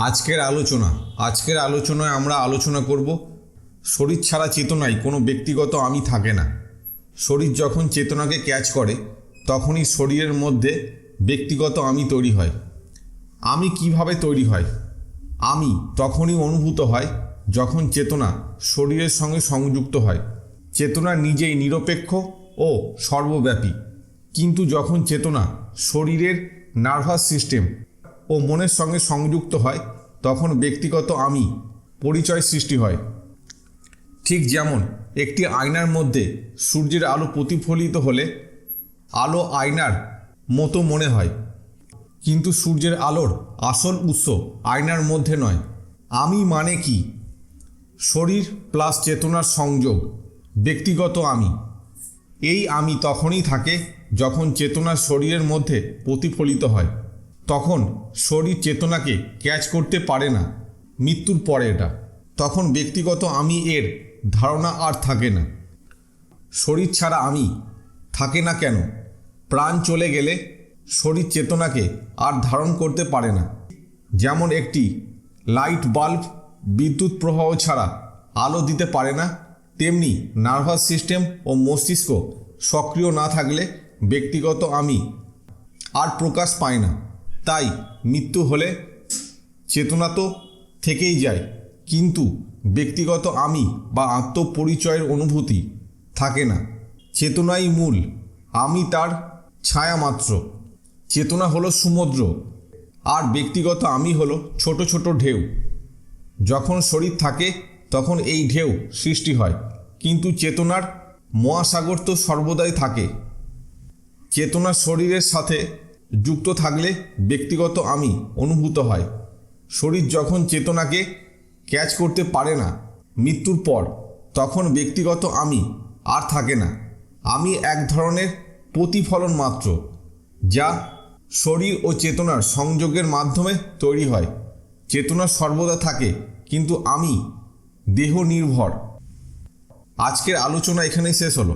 আজকের আলোচনায় আমরা আলোচনা করব শরীর ছাড়া চেতনায় কোনো ব্যক্তিগত আমি থাকে না। শরীর যখন চেতনাকে ক্যাচ করে তখনই শরীরের মধ্যে ব্যক্তিগত আমি তৈরি হয়। আমি কিভাবে তৈরি হয়? আমি তখনই অনুভূত হয় যখন চেতনা শরীরের সঙ্গে সংযুক্ত হয়। চেতনা নিজেই নিরপেক্ষ ও সর্বব্যাপী, কিন্তু যখন চেতনা শরীরের নার্ভাস সিস্টেম ও মনের সঙ্গে সংযুক্ত হয় তখন ব্যক্তিগত আমি পরিচয় সৃষ্টি হয়। ঠিক যেমন একটি আয়নার মধ্যে সূর্যের আলো প্রতিফলিত হলে আলো আয়নার মতো মনে হয়, কিন্তু সূর্যের আলোর আসল উৎস আয়নার মধ্যে নয়। আমি মানে কি? শরীর প্লাস চেতনার সংযোগ, ব্যক্তিগত আমি। এই আমি তখনই থাকে যখন চেতনা শরীরের মধ্যে প্রতিফলিত হয়। তখন শরীর চেতনাকে ক্যাচ করতে পারে না। মৃত্যুর পরে তখন ব্যক্তিগত আমি এর ধারণা আর থাকে না। শরীর ছাড়া আমি থাকে না কেন? প্রাণ চলে গেলে শরীর চেতনাকে আর ধারণ করতে পারে না। যেমন একটি লাইট বাল্ব বিদ্যুৎ প্রবাহ ছাড়া আলো দিতে পারে না, তেমনি নার্ভাস সিস্টেম ও মস্তিষ্ক সক্রিয় না থাকলে ব্যক্তিগত আমি আর প্রকাশ পায় না। তাই মৃত্যু হলে চেতনা তো থেকেই যায়, কিন্তু ব্যক্তিগত আমি বা আত্মপরিচয়ের অনুভূতি থাকে না। চেতনাই মূল, আমি তার ছায়া মাত্র। চেতনা হলো সমুদ্র আর ব্যক্তিগত আমি হলো ছোট ছোট ঢেউ। যখন শরীর থাকে তখন এই ঢেউ সৃষ্টি হয়, কিন্তু চেতনার মহাসাগর তো সর্বদাই থাকে। চেতনা শরীরের সাথে যুক্ত থাকলে ব্যক্তিগত আমি অনুভূত হয়। শরীর যখন চেতনাকে ক্যাচ করতে পারে না মৃত্যুর পর, তখন ব্যক্তিগত আমি আর থাকে না। আমি এক ধরনের প্রতিফলন মাত্র, যা শরীর ও চেতনার সংযোগের মাধ্যমে তৈরি হয়। চেতনা সর্বদা থাকে, কিন্তু আমি দেহ নির্ভর। আজকের আলোচনা এখানেই শেষ হলো।